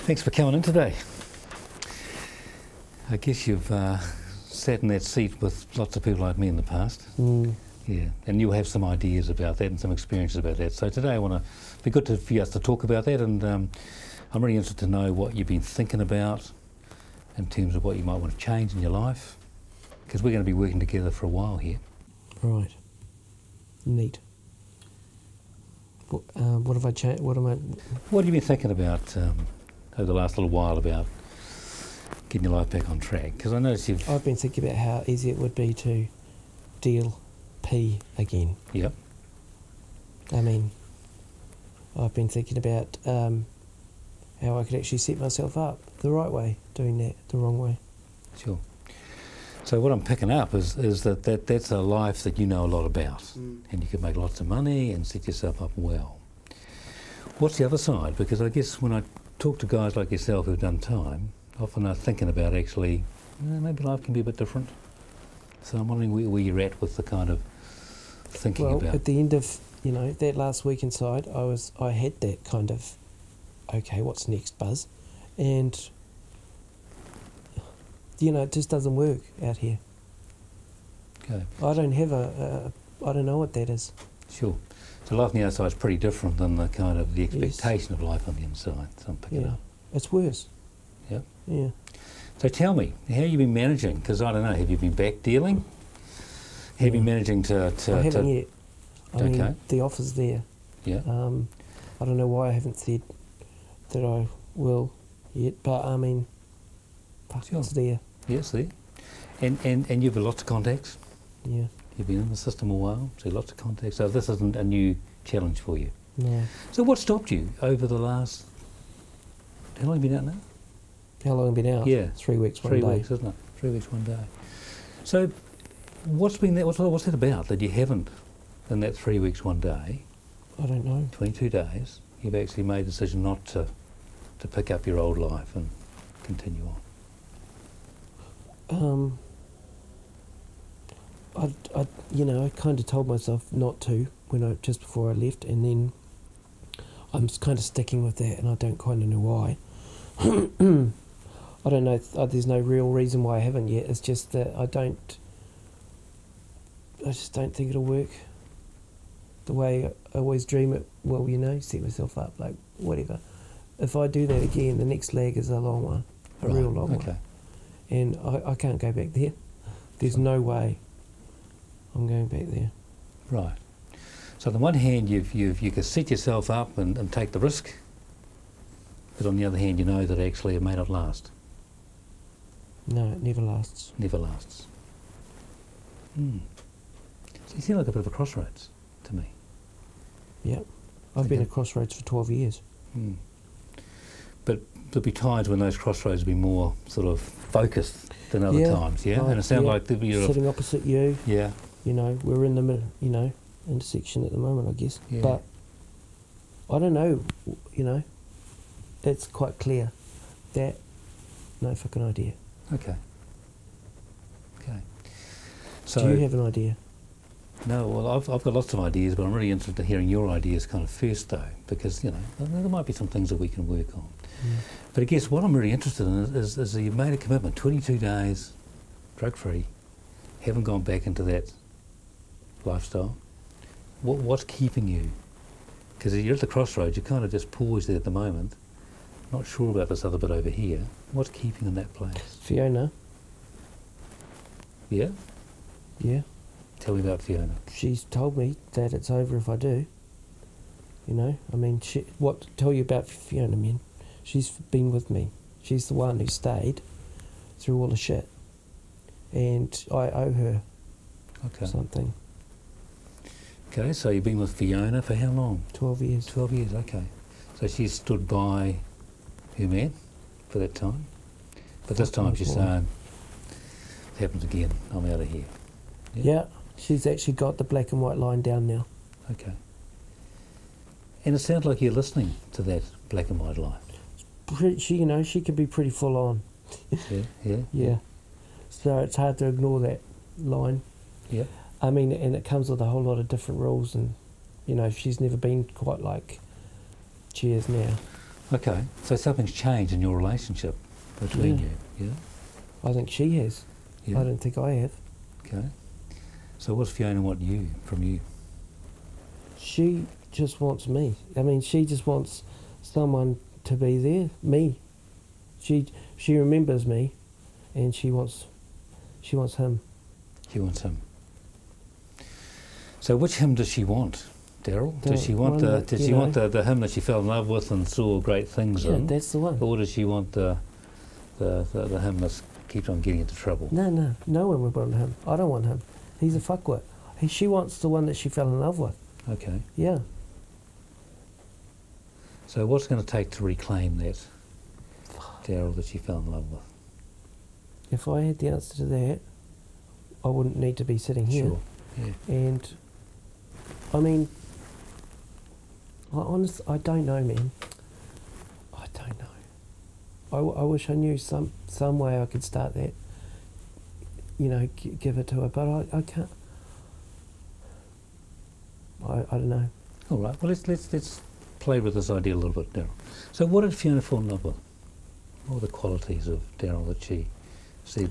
Thanks for coming in today. I guess you've sat in that seat with lots of people like me in the past. Yeah, and you'll have some ideas about that and some experiences about that. So today I want to be good for us to talk about that, and I'm really interested to know what you've been thinking about in terms of what you might want to change in your life, because we're going to be working together for a while here. Right. Neat. What have I changed? What have you been thinking about over the last little while about getting your life back on track? Because I noticed I've been thinking about how easy it would be to deal P again. Yep. I mean, I've been thinking about how I could actually set myself up the right way, doing that the wrong way. Sure. So what I'm picking up is that's a life that you know a lot about, and you can make lots of money and set yourself up well. What's the other side? Because I guess when I talk to guys like yourself who've done time, often are thinking about actually, maybe life can be a bit different. So I'm wondering where you're at with the kind of thinking about. Well, at the end of that last week inside, I had that kind of, okay, what's next buzz, and it just doesn't work out here. Okay. I don't have I don't know what that is. Sure. So life on the outside is pretty different than the kind of the expectation of life on the inside. So I'm picking up. It's worse. Yep. Yeah. So tell me, how have you been managing? Because I don't know, have you been back dealing? Have you been managing to... I haven't yet. I mean, the offer's there. Yeah. I don't know why I haven't said that I will yet, but I mean, it's there. Yes, there. And you've got lots of contacts? Yeah. You've been in the system a while, so lots of contacts. So this isn't a new challenge for you? No. So what stopped you over the last... How long have you been out now? How long have you been out? Yeah. 3 weeks, 1 day. 3 weeks, isn't it? 3 weeks, 1 day. So what's that about, that you haven't, in that 3 weeks, 1 day... I don't know. 22 days, you've actually made a decision not to pick up your old life and continue on? I kind of told myself not to just before I left, and then I'm kind of sticking with that, and I don't kind of know why. I don't know. There's no real reason why I haven't yet. It's just that I just don't think it'll work the way I always dream it. Well, set myself up, like whatever. If I do that again, the next leg is a long one, real long one. And I can't go back there. There's no way I'm going back there. Right. So on the one hand, you can set yourself up and take the risk, but on the other hand, you know that actually it may not last. No, it never lasts. Never lasts. So you seem like a bit of a crossroads to me. Yep. I've been at crossroads for 12 years. But there'll be times when those crossroads will be more sort of focused than other times, yeah? Right, And it sounds like you're sitting opposite you. Yeah. We're in the middle, intersection at the moment, I guess. Yeah. But I don't know, it's quite clear that no fucking idea. Okay. So do you have an idea? No, well, I've got lots of ideas, but I'm really interested in hearing your ideas kind of first, though, because, there might be some things that we can work on. But I guess what I'm really interested in is that you've made a commitment, 22 days, drug-free, haven't gone back into that lifestyle. What's keeping you? Because you're at the crossroads, you're kind of just paused there at the moment, not sure about this other bit over here. What's keeping in that place? Fiona. Yeah? Yeah. Tell me about Fiona. She's told me that it's over if I do. What to tell you about Fiona, man? She's been with me. She's the one who stayed through all the shit. And I owe her something. Okay, so you've been with Fiona for how long? 12 years. 12 years, okay. So she's stood by her man for that time. But this time she's saying, it happens again, I'm out of here. Yeah, she's actually got the black and white line down now. Okay. And it sounds like you're listening to that black and white line. She can be pretty full on. Yeah. So it's hard to ignore that line. Yeah. And it comes with a whole lot of different rules, and she's never been quite like she is now. Okay, so something's changed in your relationship between you, yeah? I think she has. Yeah. I don't think I have. Okay. So what's Fiona want from you? She just wants me. I mean, she just wants someone to be there, me. She remembers me, and she wants him. She wants him. So which him does she want, Daryl? Does she want the him that she fell in love with and saw great things in? Yeah, that's the one. Or does she want the him that keeps on getting into trouble? No one would want him. I don't want him. He's a fuckwit. She wants the one that she fell in love with. Okay. Yeah. So what's it going to take to reclaim that Daryl that she fell in love with? If I had the answer to that, I wouldn't need to be sitting here. Sure. Yeah. And I mean, I don't know, man. I don't know. I wish I knew some way I could start that. You know, give it to her, but I can't. I don't know. All right. Well, let's play with this idea a little bit, Daryl. So, what did Fiona fall in love with? What were the qualities of Daryl that she said?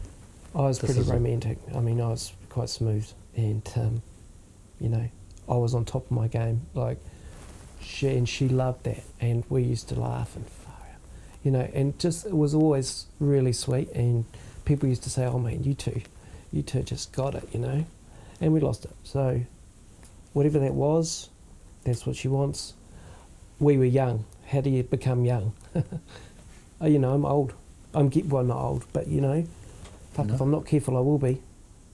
I was pretty romantic. I mean, I was quite smooth, and you know, I was on top of my game. Like, she loved that, and we used to laugh and you know, and just it was always really sweet. And people used to say, "Oh man, you two just got it," you know, and we lost it. So, whatever that was, that's what she wants. We were young. How do you become young? You know, I'm old. Well, not old, but you know, fuck, if I'm not careful, I will be.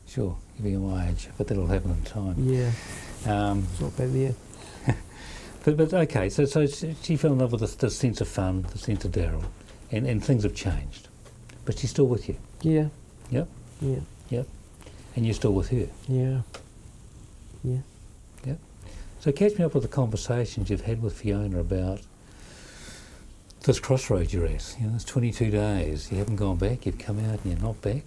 Sure, you'll be my age, but that'll happen in time. Yeah. It's not bad there. But okay, so she fell in love with the sense of fun, the sense of Daryl, and things have changed. But she's still with you. Yeah. Yep. Yeah. Yep. And you're still with her. Yeah. Yeah. Yep. So catch me up with the conversations you've had with Fiona about this crossroads you're at. You know, it's 22 days. You haven't gone back. You've come out and you're not back.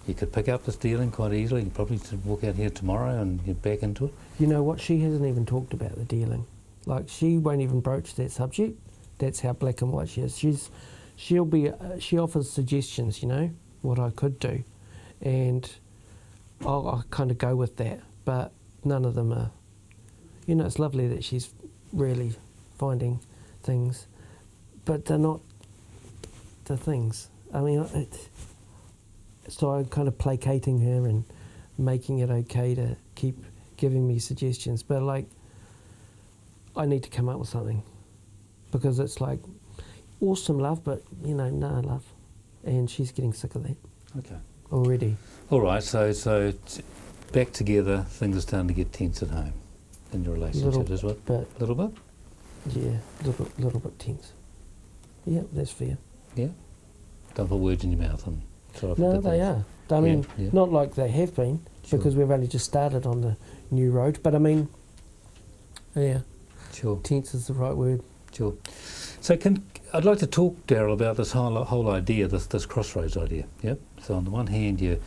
You could pick up this dealing quite easily. You probably could walk out here tomorrow and get back into it. You know what? She hasn't even talked about the dealing. Like, she won't even broach that subject. That's how black and white she is. She offers suggestions, you know, what I could do, and I'll kind of go with that. But none of them are. You know, it's lovely that she's really finding things, but they're not the things. I mean, so I'm kind of placating her and making it okay to keep giving me suggestions. But, like, I need to come up with something, because it's like, awesome love, but, you know, no love. And she's getting sick of that. Okay. Already. All right, so back together, things are starting to get tense at home in your relationship as well? A little bit? Yeah, little bit tense. Yeah, that's fair. Yeah? Don't put words in your mouth and try to No, they are. I mean, not like they have been, because we've only just started on the new road, but I mean, yeah. Sure. Tense is the right word. Sure. So I'd like to talk, Daryl, about this whole idea, this crossroads idea. Yep. So on the one hand, you've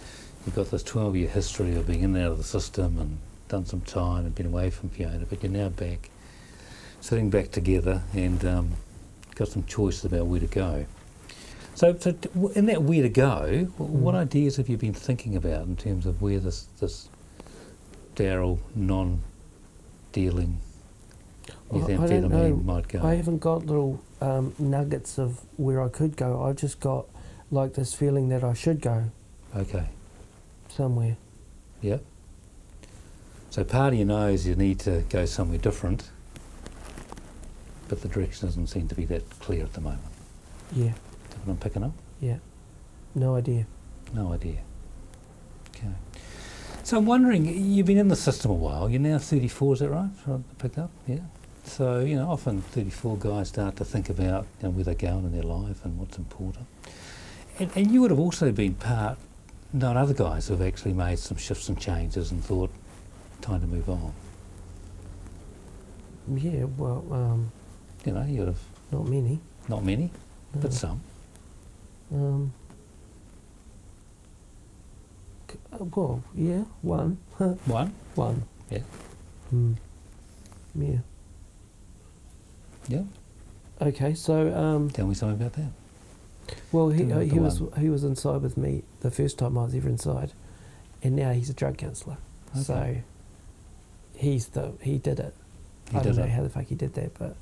got this 12-year history of being in and out of the system and done some time and been away from Fiona, but you're now back, sitting back together, and got some choices about where to go. So in that where to go, what ideas have you been thinking about in terms of where this Daryl non-dealing methamphetamine might go? I haven't got little nuggets of where I could go. I've just got like this feeling that I should go. Okay. Somewhere. Yep. So part of you knows you need to go somewhere different, but the direction doesn't seem to be that clear at the moment. Yeah. Is that what I'm picking up? Yeah. No idea. No idea. Okay. So I'm wondering, you've been in the system a while. You're now 34, is that right? I picked up, yeah. So, you know, often 34 guys start to think about, you know, where they're going in their life and what's important. And you would have also been known other guys who have actually made some shifts and changes and thought, time to move on. Yeah, well, you know, you would have... Not many. Not many, no. but some. Well, yeah, one. One? One. Yeah. Yeah. Yeah. Okay, so Tell me something about that. well, he was inside with me the first time I was ever inside, and now he's a drug counsellor. Okay. So he did it. I don't know how the fuck he did that, but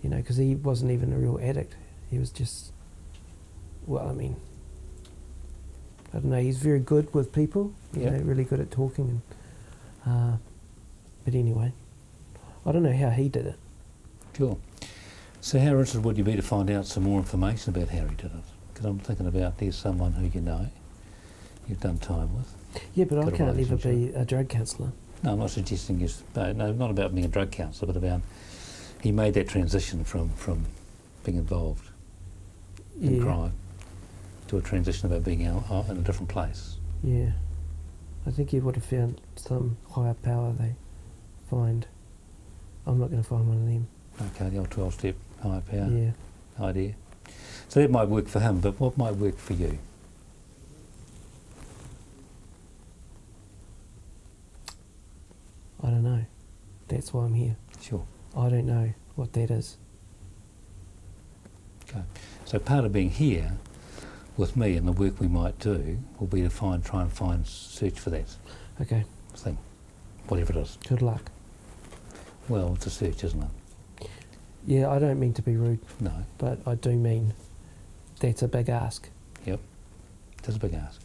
you know, because he wasn't even a real addict. He was just, well, I mean, I don't know. He's very good with people. You know, really good at talking. And but anyway, I don't know how he did it. Sure. So how interested would you be to find out some more information about how he did it? Because I'm thinking about there's someone who you know, you've done time with. Yeah, but I can't ever be a drug counsellor. No, I'm not suggesting you... No, not about being a drug counsellor, but about... He made that transition from being involved in crime to a transition about being out in a different place. Yeah. I think he would have found some higher power they find. I'm not going to find one of them. Okay, the old 12-step higher power idea. So that might work for him, but what might work for you? I don't know. That's why I'm here. Sure. I don't know what that is. Okay. So part of being here with me and the work we might do will be to try and find, search for that Okay. thing, whatever it is. Good luck. Well, it's a search, isn't it? Yeah, I don't mean to be rude. No. But I do mean that's a big ask. Yep. It is a big ask.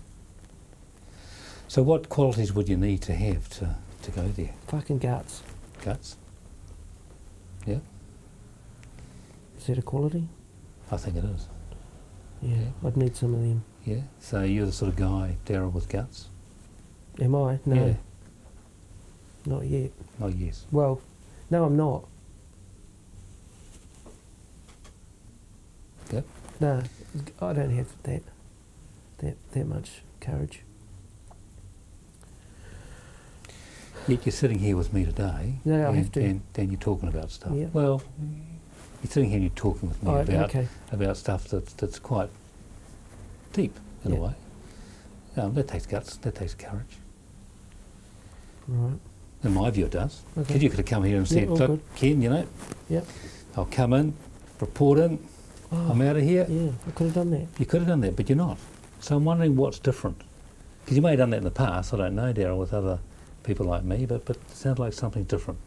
So what qualities would you need to have to go there? Fucking guts. Guts? Yeah. Is that a quality? I think it is. Yeah, I'd need some of them. Yeah. So you're the sort of guy, Daryl, with guts? Am I? No. Yeah. Not yet. Oh, yes. Well, no, I'm not. Yep. No, I don't have that much courage. Yet you're sitting here with me today. No, I have to. And you're talking about stuff. Yep. Well, you're sitting here and you're talking with me about stuff that's quite deep in a way. That takes guts. That takes courage. Right. In my view, it does. Okay. Because you could have come here and said, "Look, good. Ken, you know, Yep. I'll come in, report in, I'm out of here." Yeah, I could have done that. You could have done that, but you're not. So I'm wondering what's different. Because you may have done that in the past, I don't know, Daryl, with other people like me, but it sounds like something different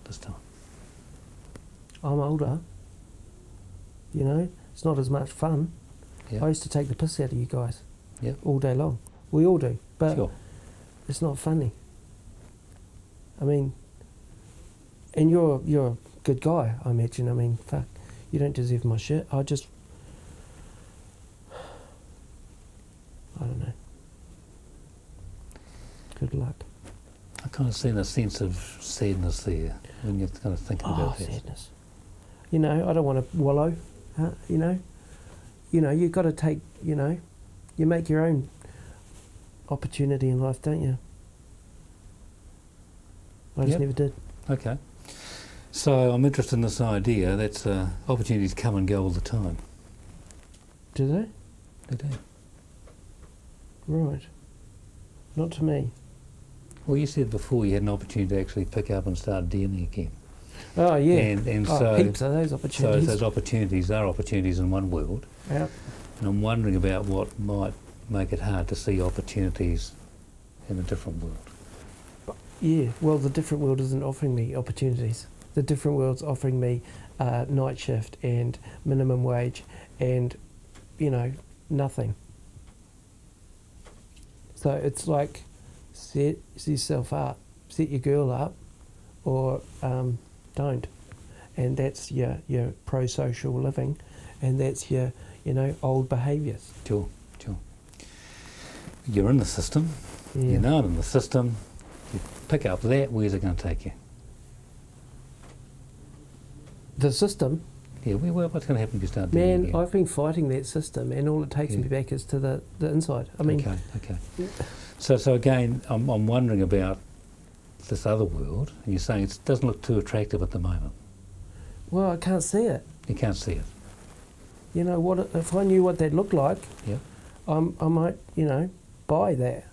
this time. I'm older. You know, it's not as much fun. Yeah. I used to take the piss out of you guys. Yeah. All day long. We all do. But Sure. it's not funny. I mean, and you're a good guy, I imagine. I mean, fuck, you don't deserve my shit. I don't know. Good luck. I kind of seen a sense of sadness there when you're kind of thinking about that. Sadness. You know, I don't want to wallow. You know, you've got to take. You know, you make your own opportunity in life, don't you? I just never did. Okay. So I'm interested in this idea that opportunities come and go all the time. Do they? They do. Right. Not to me. Well, you said before you had an opportunity to actually pick up and start dealing again. Oh, yeah. And so heaps of those opportunities. So those opportunities are opportunities in one world. Yeah. And I'm wondering about what might make it hard to see opportunities in a different world. Yeah, well, the different world isn't offering me opportunities. The different world's offering me night shift and minimum wage and, you know, nothing. So it's like, set yourself up, set your girl up, or don't. And that's your pro-social living, and that's your, you know, old behaviours. Sure. You're in the system, you're not in the system, you pick up that, where's it going to take you? The system? Yeah, what's going to happen if you start doing it Man, again? I've been fighting that system, and all it takes me back is to the inside. I mean... Okay. So again, I'm wondering about this other world, and you're saying it doesn't look too attractive at the moment. Well, I can't see it. You can't see it. You know, what if I knew what that looked like, I might, you know, buy that.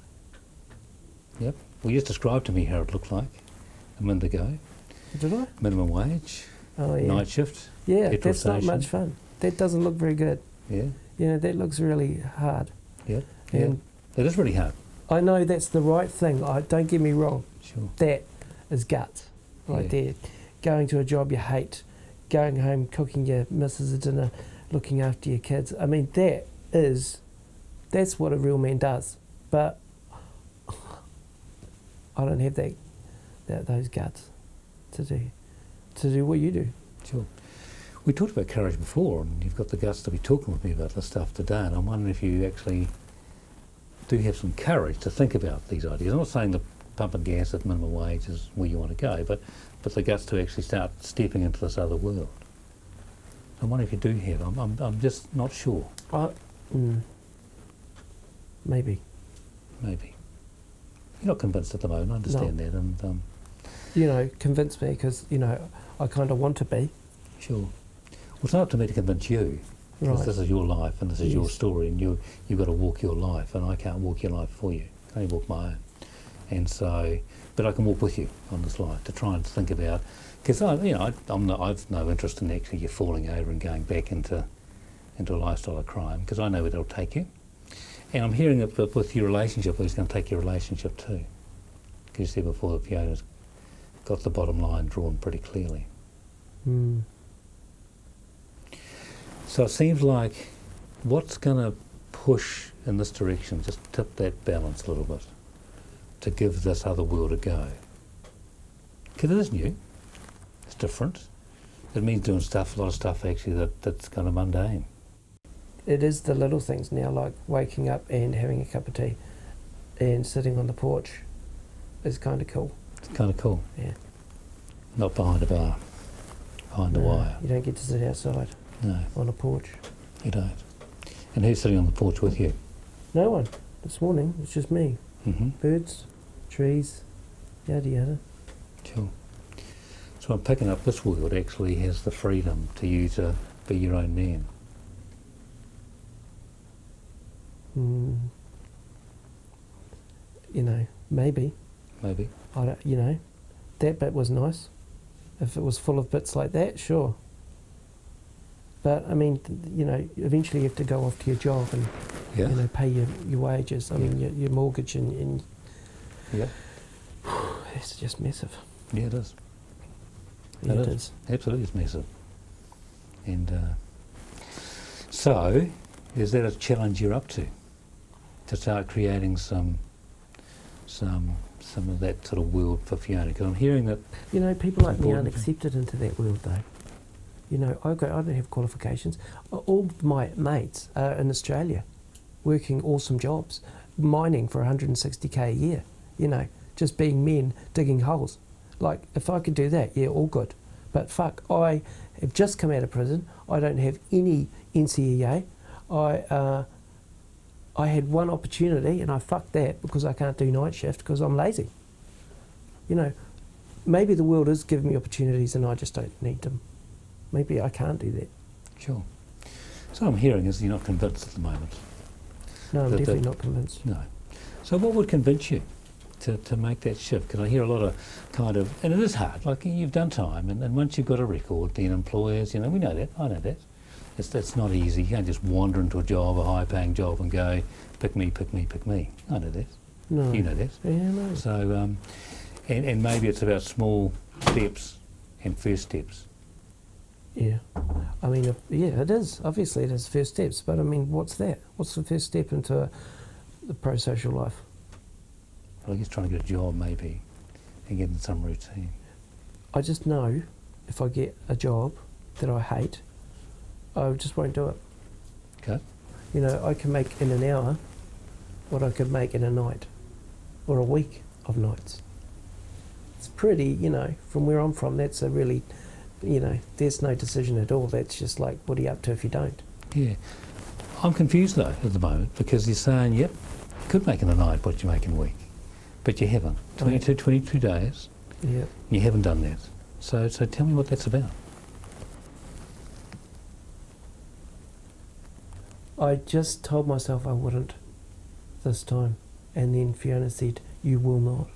Yep. Well, you just described to me how it looked like a minute ago. Did I? Minimum wage, Oh, yeah. Night shift. Yeah, petrol that's not station. much fun. That doesn't look very good. Yeah. You know, that looks really hard. Yeah. And yeah. It is really hard. I know that's the right thing. Don't get me wrong. Sure. That is guts right there. Going to a job you hate, going home, cooking your missus a dinner, looking after your kids. I mean, that's what a real man does. But I don't have those guts to do what you do. Sure. We talked about courage before, and you've got the guts to be talking with me about this stuff today, and I'm wondering if you actually do have some courage to think about these ideas. I'm not saying the pump and gas at minimum wage is where you want to go, but the guts to actually start stepping into this other world. I'm wondering if you do have. I'm just not sure. Maybe. Maybe. You're not convinced at the moment, I understand that. And you know, convince me, because, you know, I kind of want to be. Sure. Well, it's not up to me to convince you, because this is your life and this is your story, and you've got to walk your life, and I can't walk your life for you. I can only walk my own. And so, but I can walk with you on this life to try and think about, because I've no interest in actually you falling over and going back into a lifestyle of crime, because I know where it'll take you. And I'm hearing that with your relationship, it's going to take your relationship too. Because you said before that Fiona's got the bottom line drawn pretty clearly. Mm. So it seems like what's going to push in this direction, just tip that balance a little bit, to give this other world a go. Because it is new, it's different. It means doing a lot of stuff actually that's kind of mundane. It is the little things now, like waking up and having a cup of tea and sitting on the porch is kind of cool. It's kind of cool. Yeah. Not behind a bar, behind the wire. You don't get to sit outside. No. On a porch. You don't. And who's sitting on the porch with you? No one. This morning, it's just me. Mm-hmm. Birds, trees, yada yada. Sure. So I'm picking up this world actually has the freedom to you to be your own man. You know, maybe. Maybe. I don't, you know, that bit was nice. If it was full of bits like that, sure. But I mean, you know, eventually you have to go off to your job and you know, pay your wages. I mean, your mortgage and it's just massive. Yeah, it is. Yeah, it is. Absolutely, it's massive. And so, is that a challenge you're up to start creating some of that sort of world for Fiona? Because I'm hearing that. You know, people like me aren't accepted into that world, though. You know, I don't have qualifications. All my mates are in Australia, working awesome jobs, mining for 160k a year. You know, just being men digging holes. Like, if I could do that, yeah, all good. But fuck, I have just come out of prison. I don't have any NCEA. I had one opportunity and I fucked that because I can't do night shift because I'm lazy. You know, maybe the world is giving me opportunities and I just don't need them. Maybe I can't do that. Sure. So what I'm hearing is you're not convinced at the moment. No, I'm definitely not convinced. No. So what would convince you to make that shift? Because I hear a lot of kind of, and it is hard, like you've done time, and once you've got a record, then employers, you know, we know that, I know that. It's not easy. You can't just wander into a job, a high-paying job, and go, pick me, pick me, pick me. I know that. No. You know that. Yeah, no. So, and maybe it's about small steps and first steps. Yeah. I mean, yeah, it is. Obviously, it is first steps. But I mean, what's that? What's the first step into the pro-social life? Well, I guess trying to get a job, maybe, and get in some routine. I just know if I get a job that I hate, I just won't do it. Okay. You know, I can make in an hour what I could make in a night or a week of nights. It's pretty, you know, from where I'm from, that's a really, you know, there's no decision at all. That's just like, what are you up to if you don't? Yeah. I'm confused, though, at the moment, because you're saying, yep, you could make in a night what you make in a week, but you haven't. 22 days, yeah. You haven't done that. So tell me what that's about. I just told myself I wouldn't this time, and then Fiona said, you will not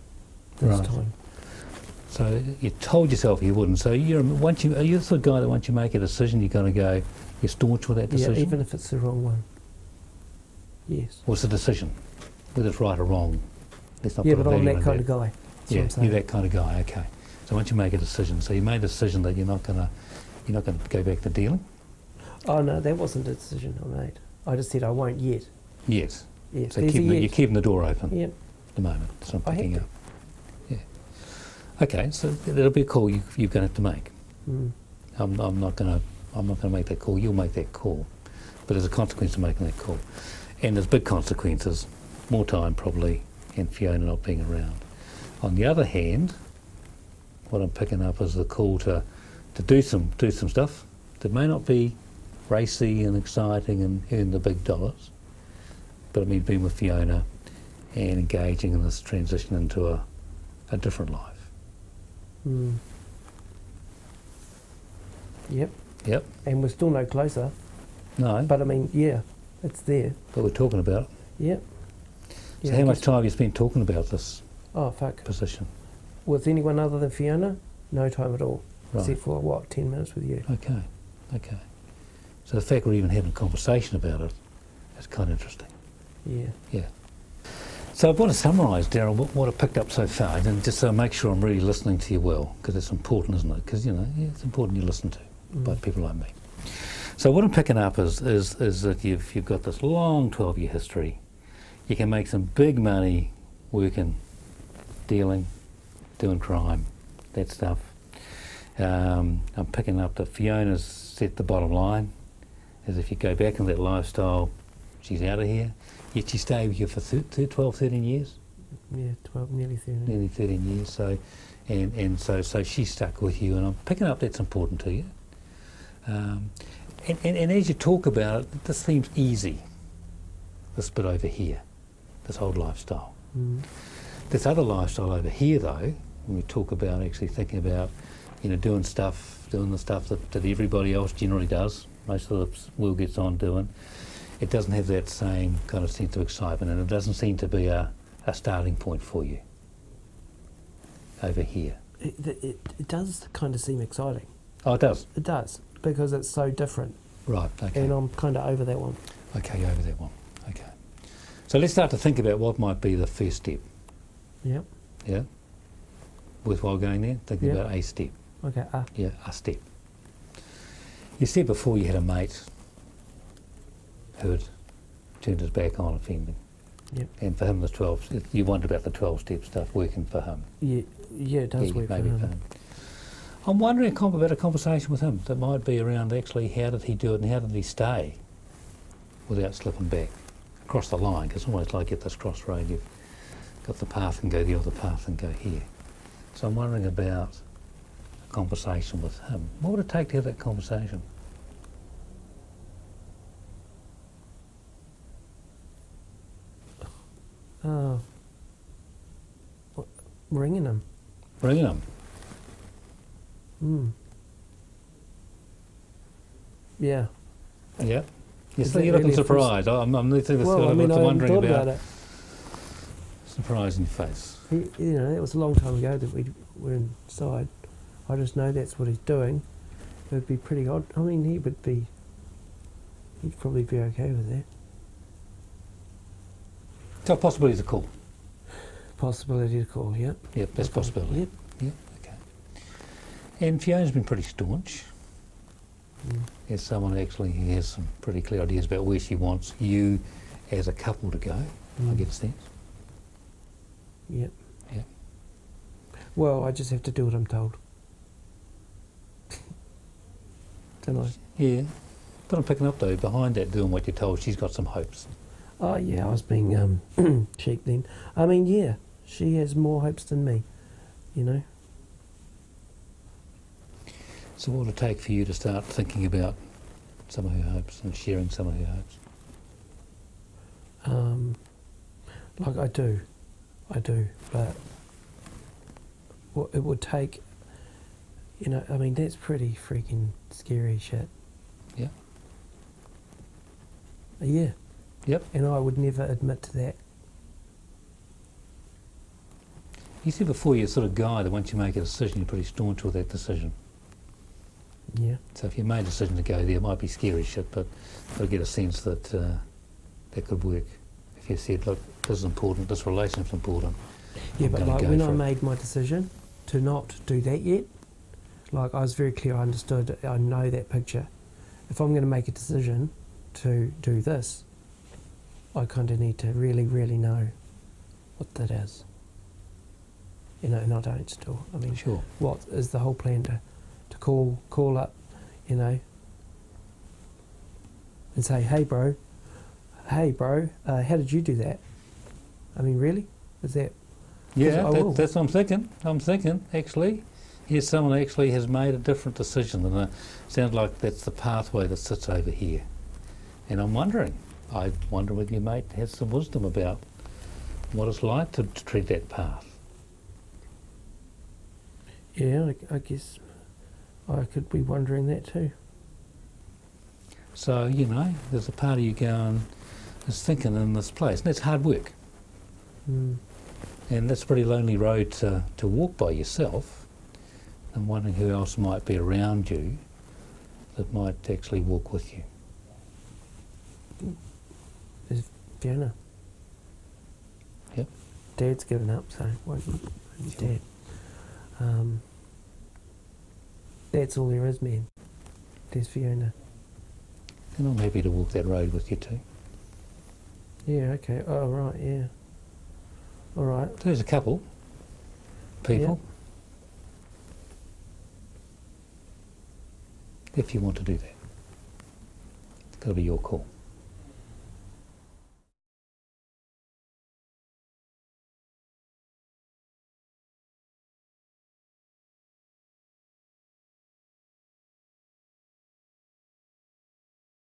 this time. So you told yourself you wouldn't. So are you the sort of guy that once you make a decision, you're going to go, you're staunch with that decision? Yeah, even if it's the wrong one. Yes. What's the decision? Whether it's right or wrong. Let's not Yeah, put a but I'm value that on kind of guy. That's what Yeah, I'm saying. you're that kind of guy. Okay. So once you make a decision, so you made a decision that you're not going to go back to dealing. Oh no, that wasn't a decision I made. I just said I won't yet. Yes. Yes. So There's a you're yet. keeping the door open. Yep. At the moment. It's not I picking have up. Yeah. Okay. So that'll be a call you're going to have to make. Mm. I'm not going to make that call. You'll make that call, but there's a consequence to making that call, and there's big consequences. More time probably, and Fiona not being around. On the other hand, what I'm picking up is the call to do some stuff that may not be racy and exciting and earn the big dollars, but I mean being with Fiona and engaging in this transition into a different life. Mm. Yep. Yep. And we're still no closer. No. But I mean, yeah, it's there. But we're talking about it. Yep. So Yeah, how I much guess- time have you spent talking about this Oh fuck. position? With anyone other than Fiona, no time at all. Right. Except for what, 10 minutes with you. Okay. Okay. So the fact we're even having a conversation about it is kind of interesting. Yeah. Yeah. So I want to summarise, Daryl, what I've picked up so far, and just so make sure I'm really listening to you well, because it's important, isn't it? Because, it's important you listen to by people like me. So what I'm picking up is that you've got this long 12-year history. You can make some big money working, dealing, doing crime, that stuff. I'm picking up that Fiona's set the bottom line, as if you go back in that lifestyle, she's out of here. Yet she stayed with you for 12, 13 years? Yeah, 12, nearly 13. Nearly 13 years. So, so she stuck with you, and I'm picking up that's important to you. And as you talk about it, this seems easy, this bit over here, this old lifestyle. Mm. This other lifestyle over here, though, when we talk about actually thinking about, doing the stuff that everybody else generally does, most of the world gets on doing, it doesn't have that same kind of sense of excitement, and it doesn't seem to be a starting point for you over here. It does kind of seem exciting. Oh, it does? It does, because it's so different. Right, okay. And I'm kind of over that one. Okay, over that one. Okay. So let's start to think about what might be the first step. Yep. Yeah? Worthwhile going there? Thinking Yep. about a step. Okay. Yeah, a step. You said before you had a mate who had turned his back on offending. Yep. And for him, you wondered about the 12-step stuff working for him. Yeah, it does work for maybe him. I'm wondering about a conversation with him that might be around actually how did he do it and how did he stay without slipping back across the line, because it's almost like at this crossroad you've got the path and go the other path and go here. So I'm wondering about a conversation with him. What would it take to have that conversation? Ringing him. Ringing him. Yeah. Yeah. You're Is that looking really a surprised. I'm wondering I hadn't thought about it. surprise in your face. It was a long time ago that we were inside. I just know that's what he's doing. It would be pretty odd. I mean, he'd probably be okay with that. So possibility to call. Possibility to call, yep. Yep, that's a possibility. Yep. Yep, okay. And Fiona's been pretty staunch. As someone actually who has some pretty clear ideas about where she wants you as a couple to go, I get a sense. Yep. Yep. Well, I just have to do what I'm told. Don't I? Yeah. But I'm picking up though, behind that doing what you're told, she's got some hopes. Oh, yeah, I was being cheap then. I mean, yeah, she has more hopes than me, So what would it take for you to start thinking about some of her hopes and sharing some of her hopes? Like I do, but what it would take, I mean, that's pretty freaking scary shit. Yeah. Yeah. Yep. And I would never admit to that. You said before you're the sort of guy that once you make a decision, you're pretty staunch with that decision. Yeah. So if you made a decision to go there, it might be scary shit, but I get a sense that that could work. If you said, look, this is important, this relationship's important. Yeah, I'm but gonna like go when for I it. made my decision to not do that yet, like I was very clear, I understood, I know that picture. If I'm going to make a decision to do this, I kind of need to really, really know what that is. You know, and I don't still. I mean, Sure. what is the whole plan to call up, you know, and say, hey bro, how did you do that? I mean, really? Is that? Yeah, I will. that's what I'm thinking. I'm thinking, actually, here's someone who actually has made a different decision, and it sounds like that's the pathway that sits over here. And I wonder whether your mate has some wisdom about what it's like to tread that path. Yeah, I guess I could be wondering that too. So, you know, there's a part of you going, is thinking in this place, and that's hard work. Mm. And that's a pretty lonely road to walk by yourself, and wondering who else might be around you that might actually walk with you. There's Fiona. Yep. Dad's given up, so won't be Sure. Dad. That's all there is, man. There's Fiona. And I'm happy to walk that road with you too. Yeah, okay. Oh, right, yeah. All right. So there's a couple people. If you want to do that. It's got to be your call.